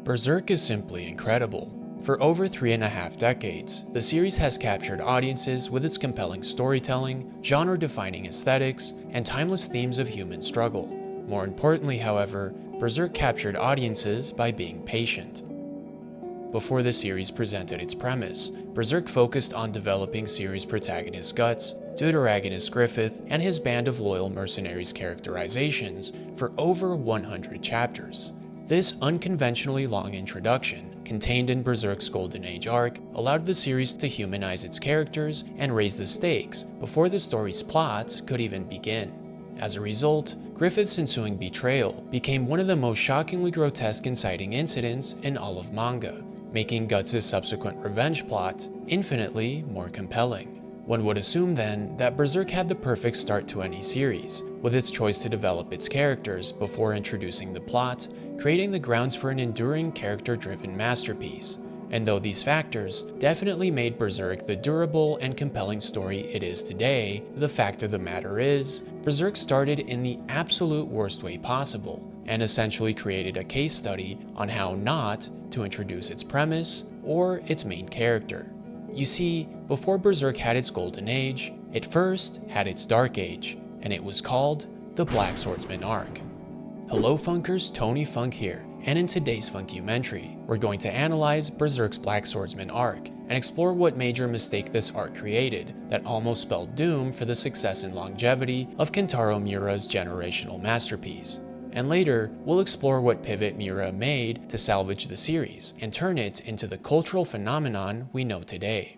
Berserk is simply incredible. For over 3.5 decades, the series has captured audiences with its compelling storytelling, genre-defining aesthetics, and timeless themes of human struggle. More importantly, however, Berserk captured audiences by being patient. Before the series presented its premise, Berserk focused on developing series protagonist Guts, deuteragonist Griffith, and his band of loyal mercenaries characterizations for over 100 chapters. This unconventionally long introduction, contained in Berserk's Golden Age arc, allowed the series to humanize its characters and raise the stakes before the story's plot could even begin. As a result, Griffith's ensuing betrayal became one of the most shockingly grotesque inciting incidents in all of manga, making Guts' subsequent revenge plot infinitely more compelling. One would assume then that Berserk had the perfect start to any series, with its choice to develop its characters before introducing the plot, creating the grounds for an enduring character-driven masterpiece. And though these factors definitely made Berserk the durable and compelling story it is today, the fact of the matter is, Berserk started in the absolute worst way possible, and essentially created a case study on how not to introduce its premise or its main character. You see, before Berserk had its Golden Age, it first had its Dark Age, and it was called the Black Swordsman Arc. Hello Funkers, Tony Funk here, and in today's Funkumentary, we're going to analyze Berserk's Black Swordsman Arc and explore what major mistake this arc created that almost spelled doom for the success and longevity of Kentaro Miura's generational masterpiece. And later, we'll explore what pivot Miura made to salvage the series and turn it into the cultural phenomenon we know today.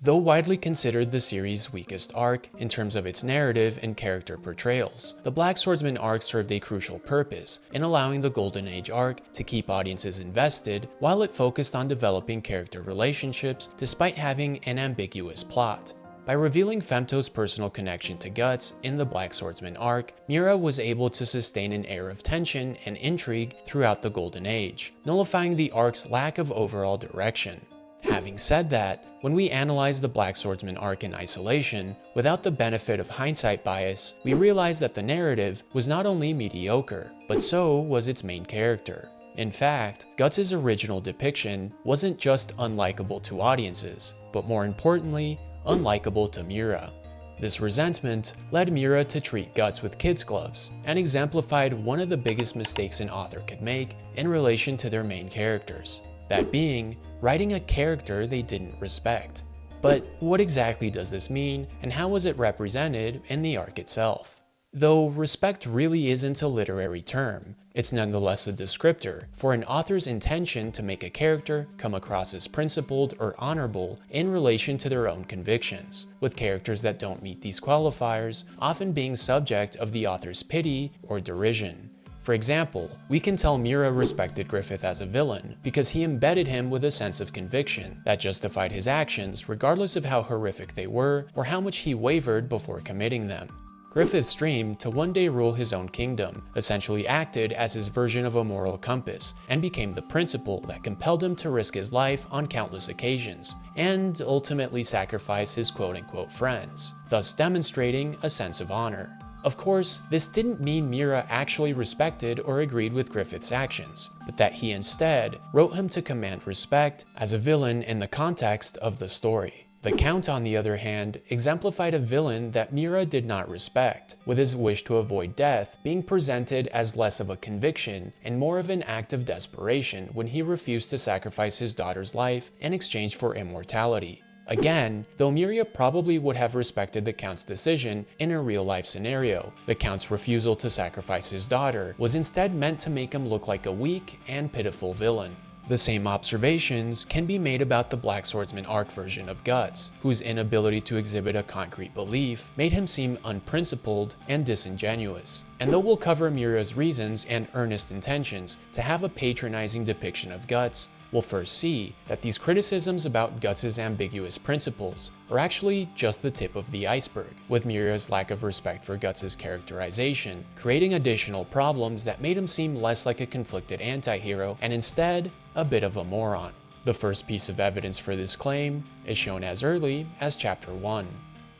Though widely considered the series' weakest arc in terms of its narrative and character portrayals, the Black Swordsman arc served a crucial purpose in allowing the Golden Age arc to keep audiences invested while it focused on developing character relationships despite having an ambiguous plot. By revealing Femto's personal connection to Guts in the Black Swordsman arc, Miura was able to sustain an air of tension and intrigue throughout the Golden Age, nullifying the arc's lack of overall direction. Having said that, when we analyze the Black Swordsman arc in isolation, without the benefit of hindsight bias, we realize that the narrative was not only mediocre, but so was its main character. In fact, Guts' original depiction wasn't just unlikable to audiences, but more importantly, unlikable to Miura. This resentment led Miura to treat Guts with kid's gloves, and exemplified one of the biggest mistakes an author could make in relation to their main characters. That being, writing a character they didn't respect. But what exactly does this mean, and how was it represented in the arc itself? Though respect really isn't a literary term, it's nonetheless a descriptor for an author's intention to make a character come across as principled or honorable in relation to their own convictions, with characters that don't meet these qualifiers often being subject of the author's pity or derision. For example, we can tell Miura respected Griffith as a villain because he embedded him with a sense of conviction that justified his actions regardless of how horrific they were or how much he wavered before committing them. Griffith's dream to one day rule his own kingdom essentially acted as his version of a moral compass and became the principle that compelled him to risk his life on countless occasions and ultimately sacrifice his quote-unquote friends, thus demonstrating a sense of honor. Of course, this didn't mean Miura actually respected or agreed with Griffith's actions, but that he instead wrote him to command respect as a villain in the context of the story. The Count, on the other hand, exemplified a villain that Miura did not respect, with his wish to avoid death being presented as less of a conviction and more of an act of desperation when he refused to sacrifice his daughter's life in exchange for immortality. Again, though Miura probably would have respected the Count's decision in a real-life scenario, the Count's refusal to sacrifice his daughter was instead meant to make him look like a weak and pitiful villain. The same observations can be made about the Black Swordsman arc version of Guts, whose inability to exhibit a concrete belief made him seem unprincipled and disingenuous. And though we'll cover Miura's reasons and earnest intentions to have a patronizing depiction of Guts, we'll first see that these criticisms about Guts' ambiguous principles are actually just the tip of the iceberg, with Miura's lack of respect for Guts' characterization creating additional problems that made him seem less like a conflicted anti-hero and instead a bit of a moron. The first piece of evidence for this claim is shown as early as Chapter 1.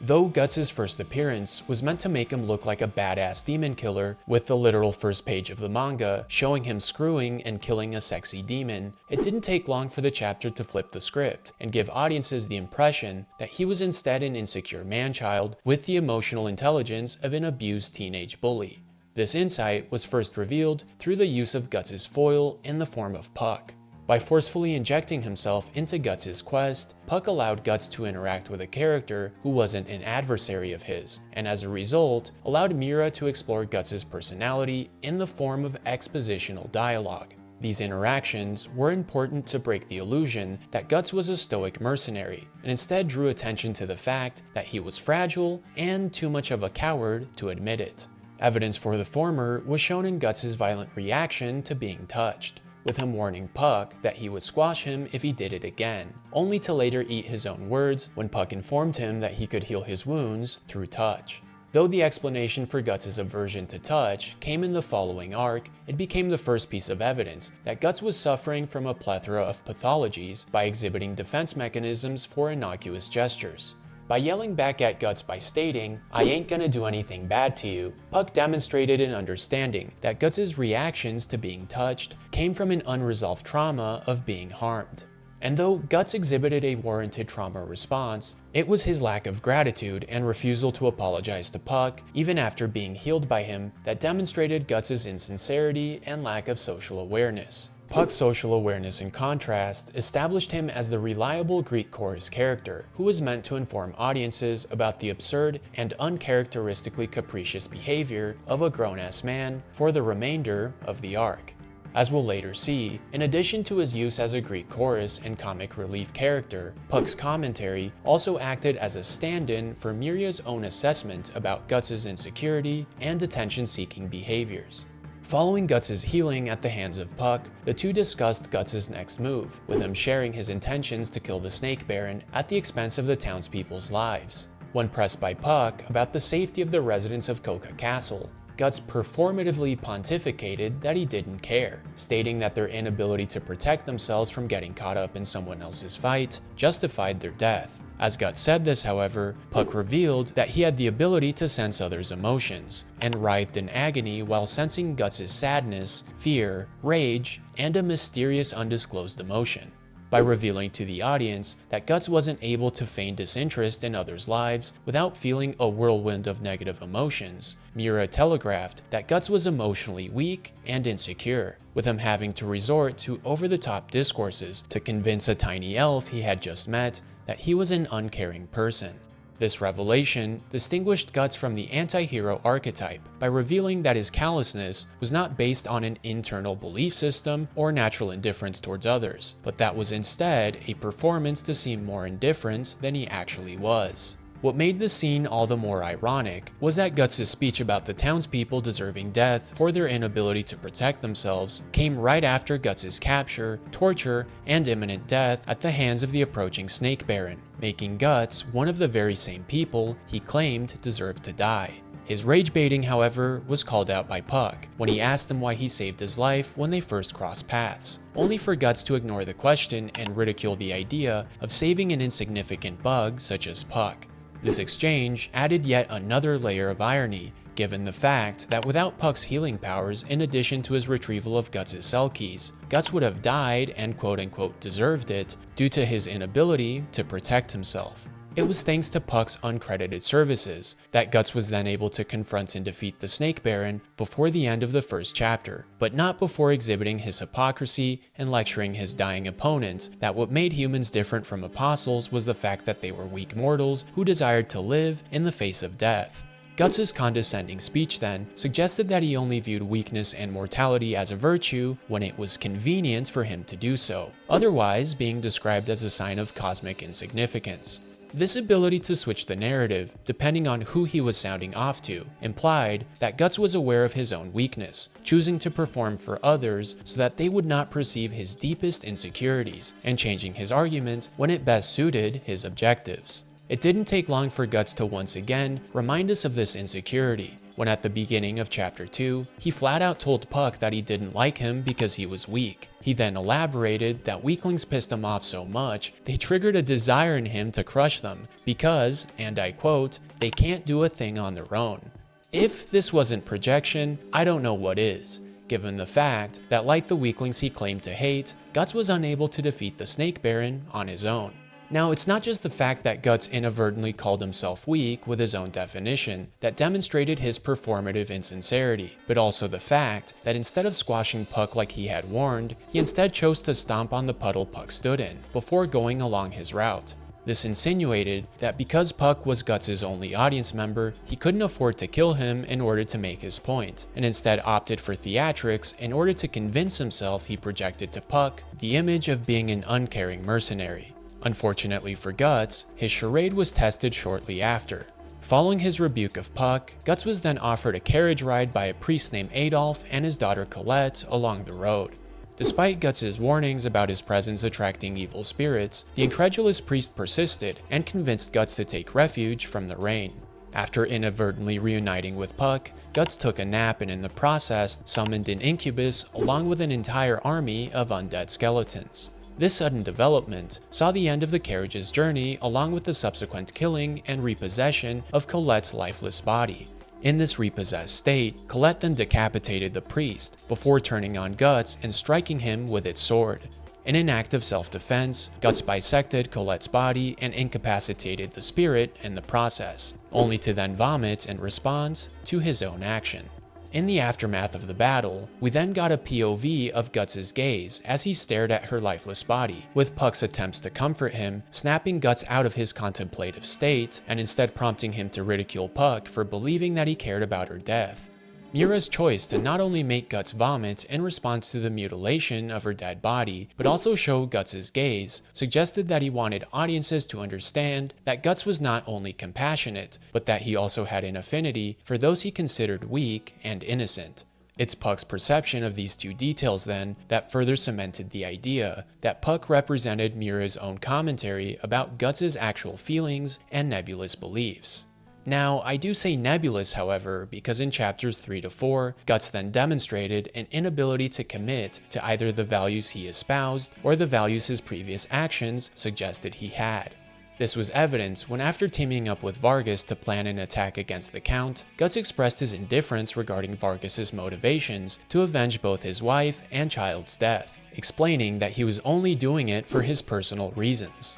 Though Guts' first appearance was meant to make him look like a badass demon killer, with the literal first page of the manga showing him screwing and killing a sexy demon, it didn't take long for the chapter to flip the script and give audiences the impression that he was instead an insecure man-child with the emotional intelligence of an abused teenage bully. This insight was first revealed through the use of Guts' foil in the form of Puck. By forcefully injecting himself into Guts' quest, Puck allowed Guts to interact with a character who wasn't an adversary of his, and as a result, allowed Miura to explore Guts' personality in the form of expositional dialogue. These interactions were important to break the illusion that Guts was a stoic mercenary, and instead drew attention to the fact that he was fragile and too much of a coward to admit it. Evidence for the former was shown in Guts' violent reaction to being touched, with him warning Puck that he would squash him if he did it again, only to later eat his own words when Puck informed him that he could heal his wounds through touch. Though the explanation for Guts' aversion to touch came in the following arc, it became the first piece of evidence that Guts was suffering from a plethora of pathologies by exhibiting defense mechanisms for innocuous gestures. By yelling back at Guts by stating, "I ain't gonna do anything bad to you," Puck demonstrated an understanding that Guts' reactions to being touched came from an unresolved trauma of being harmed. And though Guts exhibited a warranted trauma response, it was his lack of gratitude and refusal to apologize to Puck, even after being healed by him, that demonstrated Guts' insincerity and lack of social awareness. Puck's social awareness, in contrast, established him as the reliable Greek chorus character who was meant to inform audiences about the absurd and uncharacteristically capricious behavior of a grown-ass man for the remainder of the arc. As we'll later see, in addition to his use as a Greek chorus and comic relief character, Puck's commentary also acted as a stand-in for Miura's own assessment about Guts' insecurity and attention-seeking behaviors. Following Guts' healing at the hands of Puck, the two discussed Guts' next move, with him sharing his intentions to kill the Snake Baron at the expense of the townspeople's lives. When pressed by Puck about the safety of the residents of Koka Castle, Guts performatively pontificated that he didn't care, stating that their inability to protect themselves from getting caught up in someone else's fight justified their death. As Guts said this, however, Puck revealed that he had the ability to sense others' emotions, and writhed in agony while sensing Guts' sadness, fear, rage, and a mysterious undisclosed emotion. By revealing to the audience that Guts wasn't able to feign disinterest in others' lives without feeling a whirlwind of negative emotions, Miura telegraphed that Guts was emotionally weak and insecure, with him having to resort to over-the-top discourses to convince a tiny elf he had just met that he was an uncaring person. This revelation distinguished Guts from the anti-hero archetype by revealing that his callousness was not based on an internal belief system or natural indifference towards others, but that was instead a performance to seem more indifferent than he actually was. What made the scene all the more ironic was that Guts' speech about the townspeople deserving death for their inability to protect themselves came right after Guts' capture, torture, and imminent death at the hands of the approaching Snake Baron, making Guts one of the very same people he claimed deserved to die. His rage baiting, however, was called out by Puck when he asked him why he saved his life when they first crossed paths, only for Guts to ignore the question and ridicule the idea of saving an insignificant bug such as Puck. This exchange added yet another layer of irony, given the fact that without Puck's healing powers in addition to his retrieval of Guts' cell keys, Guts would have died and quote-unquote deserved it due to his inability to protect himself. It was thanks to Puck's uncredited services that Guts was then able to confront and defeat the Snake Baron before the end of the first chapter, but not before exhibiting his hypocrisy and lecturing his dying opponent that what made humans different from apostles was the fact that they were weak mortals who desired to live in the face of death. Guts' condescending speech then suggested that he only viewed weakness and mortality as a virtue when it was convenient for him to do so, otherwise being described as a sign of cosmic insignificance. This ability to switch the narrative, depending on who he was sounding off to, implied that Guts was aware of his own weakness, choosing to perform for others so that they would not perceive his deepest insecurities, and changing his argument when it best suited his objectives. It didn't take long for Guts to once again remind us of this insecurity, when at the beginning of chapter 2, he flat out told Puck that he didn't like him because he was weak. He then elaborated that weaklings pissed him off so much, they triggered a desire in him to crush them, because, and I quote, they can't do a thing on their own. If this wasn't projection, I don't know what is, given the fact that like the weaklings he claimed to hate, Guts was unable to defeat the Snake Baron on his own. Now, it's not just the fact that Guts inadvertently called himself weak with his own definition that demonstrated his performative insincerity, but also the fact that instead of squashing Puck like he had warned, he instead chose to stomp on the puddle Puck stood in, before going along his route. This insinuated that because Puck was Guts' only audience member, he couldn't afford to kill him in order to make his point, and instead opted for theatrics in order to convince himself he projected to Puck the image of being an uncaring mercenary. Unfortunately for Guts, his charade was tested shortly after. Following his rebuke of Puck, Guts was then offered a carriage ride by a priest named Adolf and his daughter Colette along the road. Despite Guts' warnings about his presence attracting evil spirits, the incredulous priest persisted and convinced Guts to take refuge from the rain. After inadvertently reuniting with Puck, Guts took a nap and in the process summoned an incubus along with an entire army of undead skeletons. This sudden development saw the end of the carriage's journey along with the subsequent killing and repossession of Colette's lifeless body. In this repossessed state, Colette then decapitated the priest before turning on Guts and striking him with its sword. In an act of self-defense, Guts bisected Colette's body and incapacitated the spirit in the process, only to then vomit in response to his own action. In the aftermath of the battle, we then got a POV of Guts' gaze as he stared at her lifeless body, with Puck's attempts to comfort him, snapping Guts out of his contemplative state, and instead prompting him to ridicule Puck for believing that he cared about her death. Miura's choice to not only make Guts vomit in response to the mutilation of her dead body, but also show Guts' gaze, suggested that he wanted audiences to understand that Guts was not only compassionate, but that he also had an affinity for those he considered weak and innocent. It's Puck's perception of these two details then that further cemented the idea that Puck represented Miura's own commentary about Guts' actual feelings and nebulous beliefs. Now, I do say nebulous, however, because in chapters 3 to 4, Guts then demonstrated an inability to commit to either the values he espoused or the values his previous actions suggested he had. This was evident when after teaming up with Vargas to plan an attack against the Count, Guts expressed his indifference regarding Vargas' motivations to avenge both his wife and child's death, explaining that he was only doing it for his personal reasons.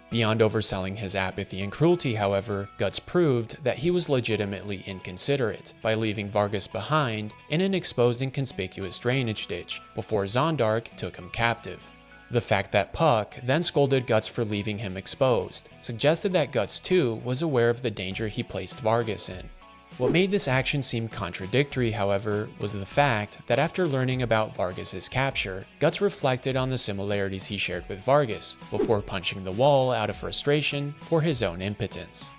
Beyond overselling his apathy and cruelty, however, Guts proved that he was legitimately inconsiderate by leaving Vargas behind in an exposed and conspicuous drainage ditch before Zondark took him captive. The fact that Puck then scolded Guts for leaving him exposed suggested that Guts too was aware of the danger he placed Vargas in. What made this action seem contradictory, however, was the fact that after learning about Vargas' capture, Guts reflected on the similarities he shared with Vargas before punching the wall out of frustration for his own impotence.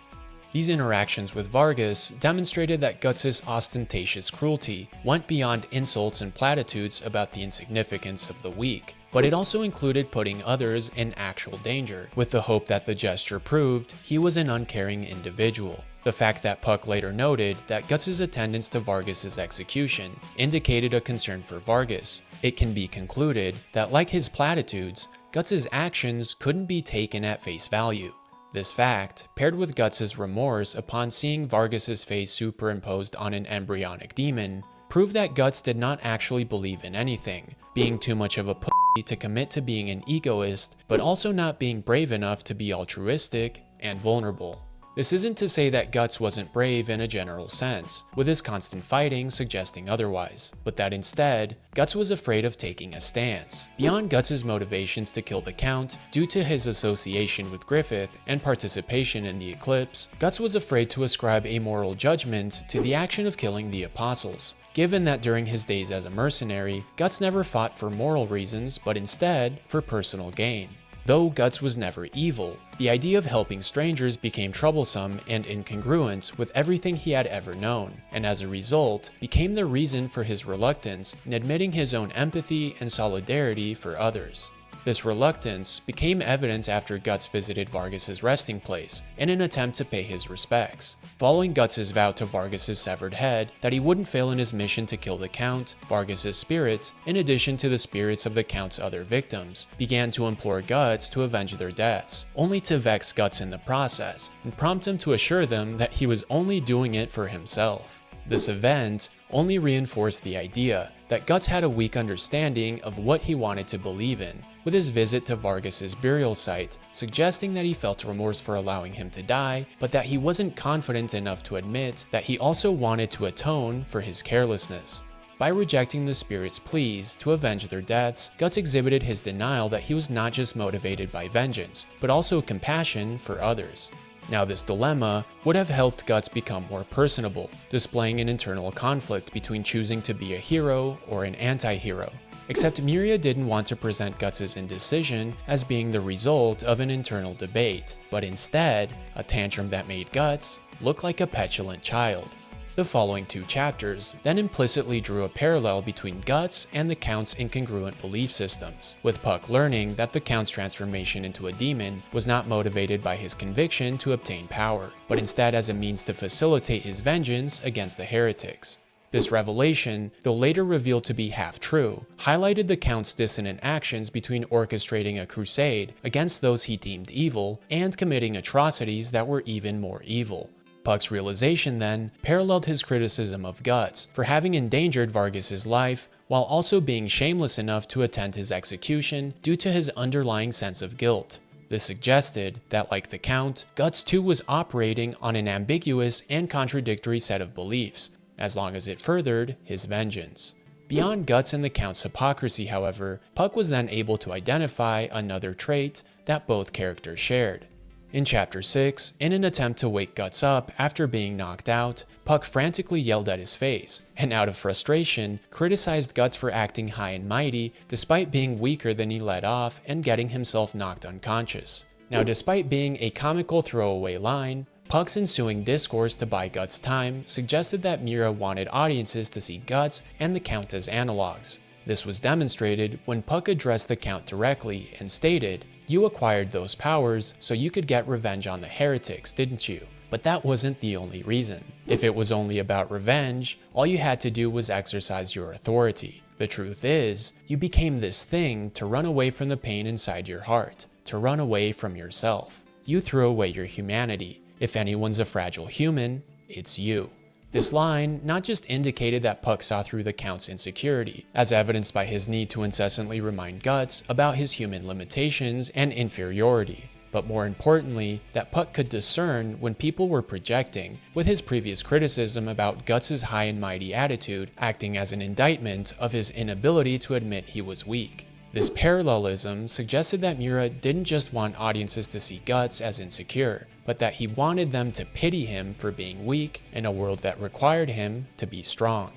These interactions with Vargas demonstrated that Guts' ostentatious cruelty went beyond insults and platitudes about the insignificance of the weak, but it also included putting others in actual danger, with the hope that the gesture proved he was an uncaring individual. The fact that Puck later noted that Guts' attendance to Vargas' execution indicated a concern for Vargas, it can be concluded that like his platitudes, Guts' actions couldn't be taken at face value. This fact, paired with Guts' remorse upon seeing Vargas' face superimposed on an embryonic demon, proved that Guts did not actually believe in anything, being too much of a pussy to commit to being an egoist, but also not being brave enough to be altruistic and vulnerable. This isn't to say that Guts wasn't brave in a general sense, with his constant fighting suggesting otherwise, but that instead, Guts was afraid of taking a stance. Beyond Guts' motivations to kill the Count, due to his association with Griffith and participation in the eclipse, Guts was afraid to ascribe a moral judgment to the action of killing the apostles, given that during his days as a mercenary, Guts never fought for moral reasons, but instead for personal gain. Though Guts was never evil, the idea of helping strangers became troublesome and incongruent with everything he had ever known, and as a result, became the reason for his reluctance in admitting his own empathy and solidarity for others. This reluctance became evident after Guts visited Vargas's resting place in an attempt to pay his respects. Following Guts's vow to Vargas's severed head that he wouldn't fail in his mission to kill the Count, Vargas's spirit, in addition to the spirits of the Count's other victims, began to implore Guts to avenge their deaths, only to vex Guts in the process and prompt him to assure them that he was only doing it for himself. This event only reinforced the idea that Guts had a weak understanding of what he wanted to believe in, with his visit to Vargas's burial site suggesting that he felt remorse for allowing him to die, but that he wasn't confident enough to admit that he also wanted to atone for his carelessness. By rejecting the spirit's pleas to avenge their deaths, Guts exhibited his denial that he was not just motivated by vengeance, but also compassion for others. Now, this dilemma would have helped Guts become more personable, displaying an internal conflict between choosing to be a hero or an anti-hero. Except Miura didn't want to present Guts' indecision as being the result of an internal debate, but instead, a tantrum that made Guts look like a petulant child. The following 2 chapters then implicitly drew a parallel between Guts and the Count's incongruent belief systems, with Puck learning that the Count's transformation into a demon was not motivated by his conviction to obtain power, but instead as a means to facilitate his vengeance against the heretics. This revelation, though later revealed to be half true, highlighted the Count's dissonant actions between orchestrating a crusade against those he deemed evil and committing atrocities that were even more evil. Puck's realization then paralleled his criticism of Guts for having endangered Vargas's life while also being shameless enough to attend his execution due to his underlying sense of guilt. This suggested that, like the Count, Guts too was operating on an ambiguous and contradictory set of beliefs, as long as it furthered his vengeance. Beyond Guts and the Count's hypocrisy, however, Puck was then able to identify another trait that both characters shared. In Chapter 6, in an attempt to wake Guts up after being knocked out, Puck frantically yelled at his face, and out of frustration, criticized Guts for acting high and mighty despite being weaker than he let off and getting himself knocked unconscious. Now, despite being a comical throwaway line, Puck's ensuing discourse to buy Guts time suggested that Miura wanted audiences to see Guts and the Count as analogs. This was demonstrated when Puck addressed the Count directly and stated, "You acquired those powers so you could get revenge on the heretics, didn't you? But that wasn't the only reason. If it was only about revenge, all you had to do was exercise your authority. The truth is, you became this thing to run away from the pain inside your heart, to run away from yourself. You threw away your humanity. If anyone's a fragile human, it's you." This line not just indicated that Puck saw through the Count's insecurity, as evidenced by his need to incessantly remind Guts about his human limitations and inferiority, but more importantly, that Puck could discern when people were projecting, with his previous criticism about Guts' high and mighty attitude acting as an indictment of his inability to admit he was weak. This parallelism suggested that Miura didn't just want audiences to see Guts as insecure, but that he wanted them to pity him for being weak in a world that required him to be strong.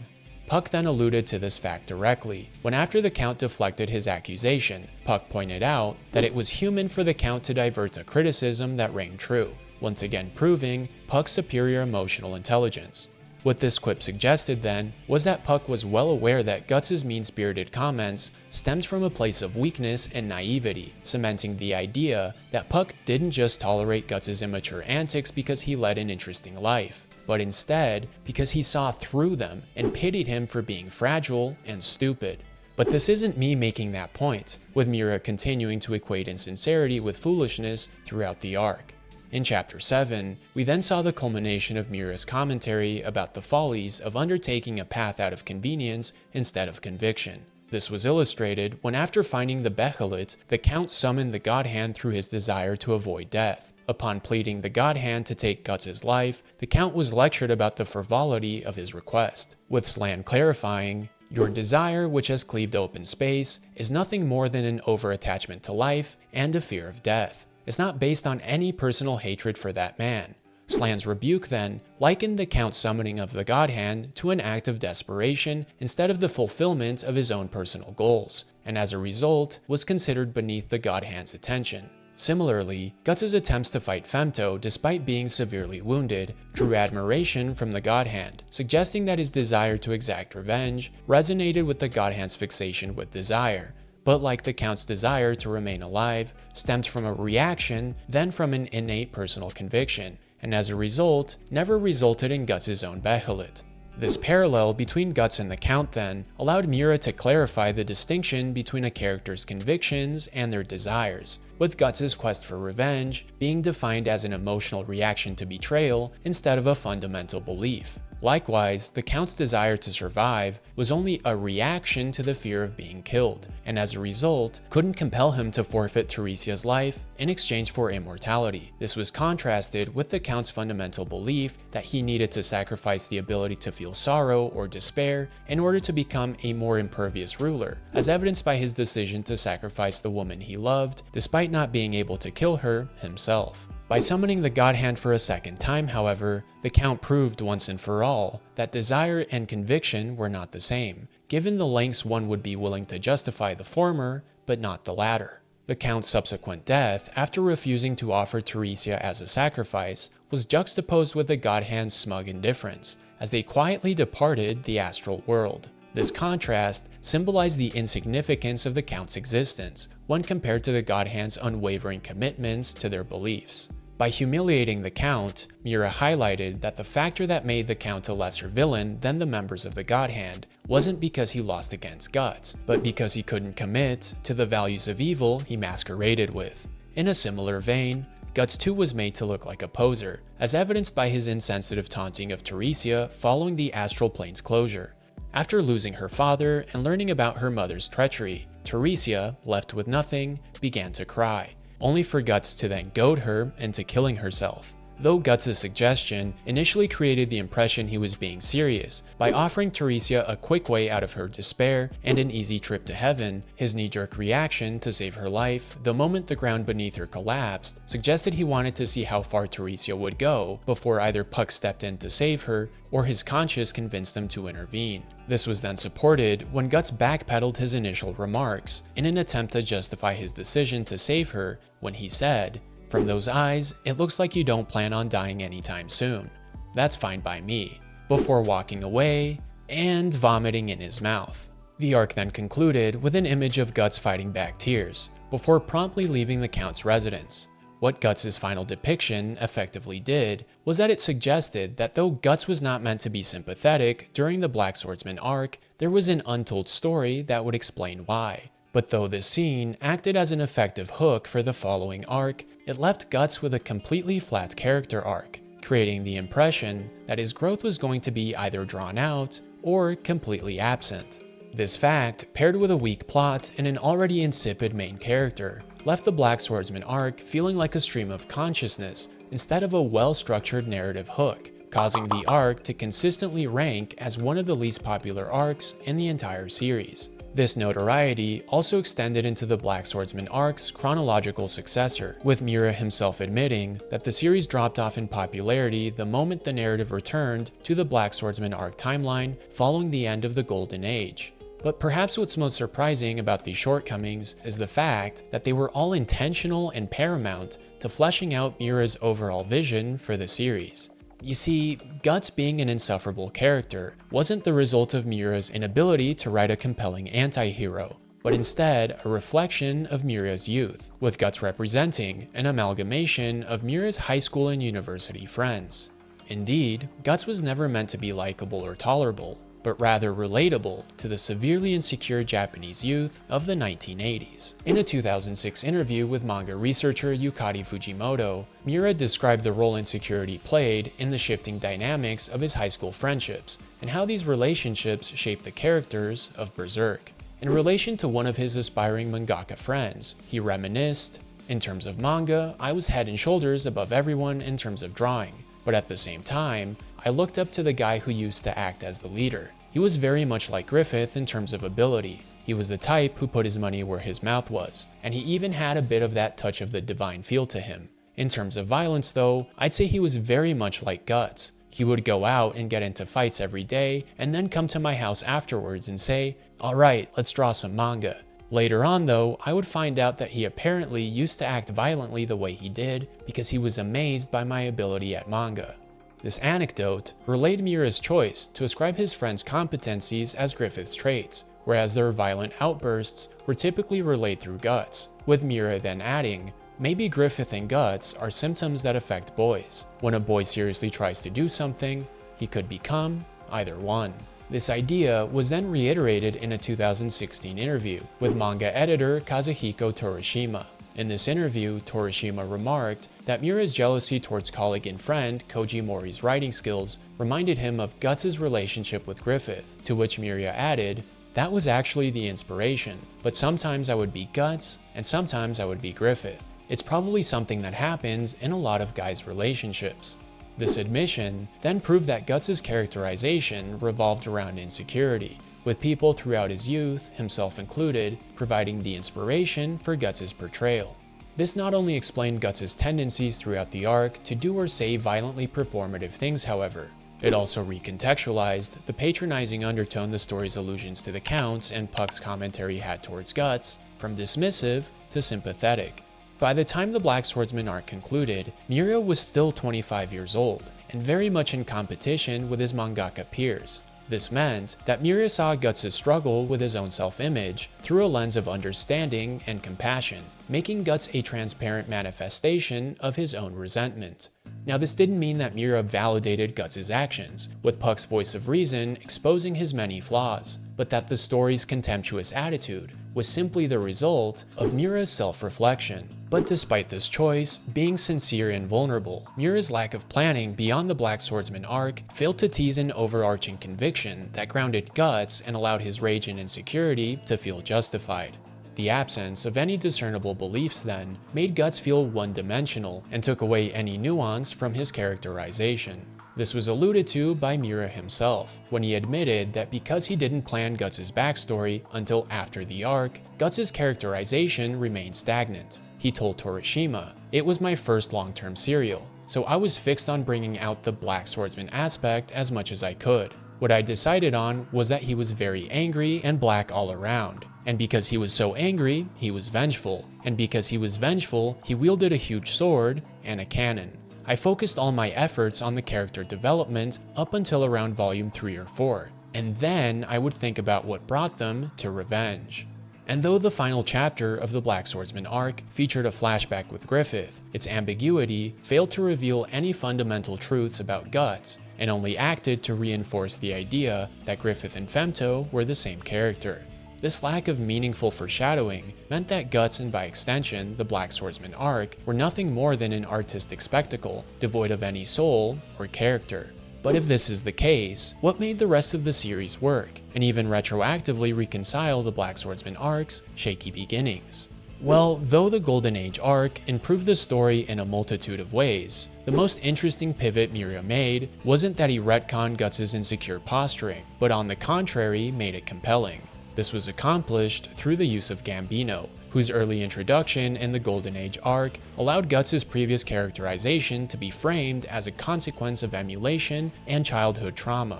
Puck then alluded to this fact directly, when after the Count deflected his accusation, Puck pointed out that it was human for the Count to divert a criticism that rang true, once again proving Puck's superior emotional intelligence. What this quip suggested then was that Puck was well aware that Guts' mean-spirited comments stemmed from a place of weakness and naivety, cementing the idea that Puck didn't just tolerate Guts' immature antics because he led an interesting life, but instead because he saw through them and pitied him for being fragile and stupid. But this isn't me making that point, with Miura continuing to equate insincerity with foolishness throughout the arc. In Chapter 7, we then saw the culmination of Miura's commentary about the follies of undertaking a path out of convenience instead of conviction. This was illustrated when, after finding the Bechelit, the Count summoned the Godhand through his desire to avoid death. Upon pleading the Godhand to take Guts' life, the Count was lectured about the frivolity of his request, with Slan clarifying, "Your desire, which has cleaved open space, is nothing more than an over-attachment to life and a fear of death. It's not based on any personal hatred for that man." Slan's rebuke then likened the Count's summoning of the Godhand to an act of desperation instead of the fulfillment of his own personal goals, and as a result was considered beneath the Godhand's attention. Similarly, Guts' attempts to fight Femto despite being severely wounded drew admiration from the Godhand, suggesting that his desire to exact revenge resonated with the Godhand's fixation with desire. but like the Count's desire to remain alive, stemmed from a reaction, then from an innate personal conviction, and as a result, never resulted in Guts' own behelit. This parallel between Guts and the Count then allowed Miura to clarify the distinction between a character's convictions and their desires, with Guts' quest for revenge being defined as an emotional reaction to betrayal instead of a fundamental belief. Likewise, the Count's desire to survive was only a reaction to the fear of being killed, and as a result, couldn't compel him to forfeit Teresia's life in exchange for immortality. This was contrasted with the Count's fundamental belief that he needed to sacrifice the ability to feel sorrow or despair in order to become a more impervious ruler, as evidenced by his decision to sacrifice the woman he loved, despite not being able to kill her himself. By summoning the Godhand for a second time, however, the Count proved once and for all that desire and conviction were not the same, given the lengths one would be willing to justify the former, but not the latter. The Count's subsequent death, after refusing to offer Teresia as a sacrifice, was juxtaposed with the Godhand's smug indifference, as they quietly departed the astral world. This contrast symbolized the insignificance of the Count's existence when compared to the Godhand's unwavering commitments to their beliefs. By humiliating the Count, Miura highlighted that the factor that made the Count a lesser villain than the members of the Godhand wasn't because he lost against Guts, but because he couldn't commit to the values of evil he masqueraded with. In a similar vein, Guts too was made to look like a poser, as evidenced by his insensitive taunting of Teresia following the astral plane's closure. After losing her father and learning about her mother's treachery, Teresia, left with nothing, began to cry, only for Guts to then goad her into killing herself. Though Guts' suggestion initially created the impression he was being serious by offering Teresia a quick way out of her despair and an easy trip to heaven, his knee-jerk reaction to save her life the moment the ground beneath her collapsed suggested he wanted to see how far Teresia would go before either Puck stepped in to save her or his conscience convinced him to intervene. This was then supported when Guts backpedaled his initial remarks in an attempt to justify his decision to save her when he said, "From those eyes, it looks like you don't plan on dying anytime soon. That's fine by me," before walking away and vomiting in his mouth. The arc then concluded with an image of Guts fighting back tears, before promptly leaving the Count's residence. What Guts' final depiction effectively did was that it suggested that though Guts was not meant to be sympathetic during the Black Swordsman arc, there was an untold story that would explain why. But though this scene acted as an effective hook for the following arc, it left Guts with a completely flat character arc, creating the impression that his growth was going to be either drawn out or completely absent. This fact, paired with a weak plot and an already insipid main character, left the Black Swordsman arc feeling like a stream of consciousness instead of a well-structured narrative hook, causing the arc to consistently rank as one of the least popular arcs in the entire series. This notoriety also extended into the Black Swordsman arc's chronological successor, with Miura himself admitting that the series dropped off in popularity the moment the narrative returned to the Black Swordsman arc timeline following the end of the Golden Age. But perhaps what's most surprising about these shortcomings is the fact that they were all intentional and paramount to fleshing out Miura's overall vision for the series. You see, Guts being an insufferable character wasn't the result of Miura's inability to write a compelling anti-hero, but instead a reflection of Miura's youth, with Guts representing an amalgamation of Miura's high school and university friends. Indeed, Guts was never meant to be likable or tolerable, but rather relatable to the severely insecure Japanese youth of the 1980s. In a 2006 interview with manga researcher Yukari Fujimoto, Miura described the role insecurity played in the shifting dynamics of his high school friendships, and how these relationships shaped the characters of Berserk. In relation to one of his aspiring mangaka friends, he reminisced, "In terms of manga, I was head and shoulders above everyone in terms of drawing. But at the same time, I looked up to the guy who used to act as the leader. He was very much like Griffith in terms of ability. He was the type who put his money where his mouth was, and he even had a bit of that touch of the divine feel to him. In terms of violence though, I'd say he was very much like Guts. He would go out and get into fights every day, and then come to my house afterwards and say, 'Alright, let's draw some manga.' Later on though, I would find out that he apparently used to act violently the way he did because he was amazed by my ability at manga." This anecdote relayed Miura's choice to ascribe his friend's competencies as Griffith's traits, whereas their violent outbursts were typically relayed through Guts, with Miura then adding, "Maybe Griffith and Guts are symptoms that affect boys. When a boy seriously tries to do something, he could become either one." This idea was then reiterated in a 2016 interview with manga editor Kazuhiko Torishima. In this interview, Torishima remarked that Miura's jealousy towards colleague and friend Koji Mori's writing skills reminded him of Guts' relationship with Griffith, to which Miura added, "That was actually the inspiration, but sometimes I would be Guts and sometimes I would be Griffith. It's probably something that happens in a lot of guys' relationships." This admission then proved that Guts' characterization revolved around insecurity, with people throughout his youth, himself included, providing the inspiration for Guts' portrayal. This not only explained Guts' tendencies throughout the arc to do or say violently performative things, however, it also recontextualized the patronizing undertone the story's allusions to the Counts and Puck's commentary had towards Guts, from dismissive to sympathetic. By the time the Black Swordsman arc concluded, Miura was still 25 years old, and very much in competition with his mangaka peers. This meant that Miura saw Guts' struggle with his own self-image through a lens of understanding and compassion, making Guts a transparent manifestation of his own resentment. Now, this didn't mean that Miura validated Guts' actions, with Puck's voice of reason exposing his many flaws, but that the story's contemptuous attitude was simply the result of Miura's self-reflection. But despite this choice being sincere and vulnerable, Miura's lack of planning beyond the Black Swordsman arc failed to tease an overarching conviction that grounded Guts and allowed his rage and insecurity to feel justified. The absence of any discernible beliefs then made Guts feel one-dimensional and took away any nuance from his characterization. This was alluded to by Miura himself, when he admitted that because he didn't plan Guts' backstory until after the arc, Guts' characterization remained stagnant. He told Torishima, "It was my first long-term serial, so I was fixed on bringing out the Black Swordsman aspect as much as I could. What I decided on was that he was very angry and black all around. And because he was so angry, he was vengeful. And because he was vengeful, he wielded a huge sword and a cannon. I focused all my efforts on the character development up until around volume 3 or 4, and then I would think about what brought them to revenge." And though the final chapter of the Black Swordsman arc featured a flashback with Griffith, its ambiguity failed to reveal any fundamental truths about Guts, and only acted to reinforce the idea that Griffith and Femto were the same character. This lack of meaningful foreshadowing meant that Guts, and by extension the Black Swordsman arc, were nothing more than an artistic spectacle, devoid of any soul or character. But if this is the case, what made the rest of the series work, and even retroactively reconcile the Black Swordsman arc's shaky beginnings? Well, though the Golden Age arc improved the story in a multitude of ways, the most interesting pivot Miura made wasn't that he retconned Guts' insecure posturing, but on the contrary made it compelling. This was accomplished through the use of Gambino, whose early introduction in the Golden Age arc allowed Guts' previous characterization to be framed as a consequence of emulation and childhood trauma.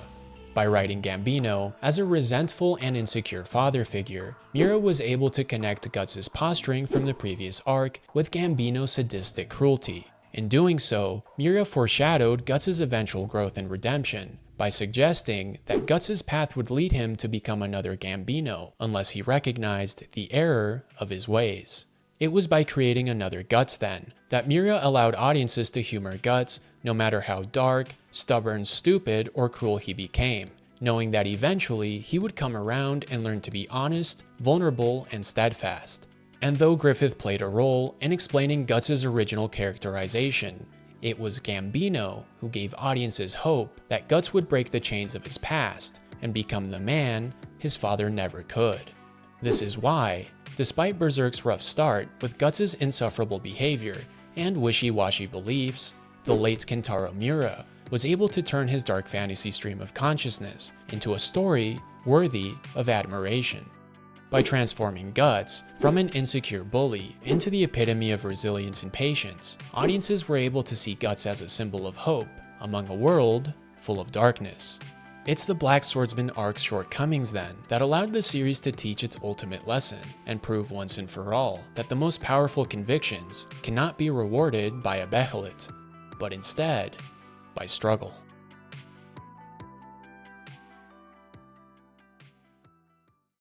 By writing Gambino as a resentful and insecure father figure, Miura was able to connect Guts' posturing from the previous arc with Gambino's sadistic cruelty. In doing so, Miura foreshadowed Guts' eventual growth and redemption, by suggesting that Guts' path would lead him to become another Gambino unless he recognized the error of his ways. It was by creating another Guts, then, that Miura allowed audiences to humor Guts no matter how dark, stubborn, stupid, or cruel he became, knowing that eventually he would come around and learn to be honest, vulnerable, and steadfast. And though Griffith played a role in explaining Guts' original characterization, it was Gambino who gave audiences hope that Guts would break the chains of his past and become the man his father never could. This is why, despite Berserk's rough start with Guts' insufferable behavior and wishy-washy beliefs, the late Kentaro Miura was able to turn his dark fantasy stream of consciousness into a story worthy of admiration. By transforming Guts from an insecure bully into the epitome of resilience and patience, audiences were able to see Guts as a symbol of hope among a world full of darkness. It's the Black Swordsman arc's shortcomings then that allowed the series to teach its ultimate lesson and prove once and for all that the most powerful convictions cannot be rewarded by a behelit, but instead by struggle.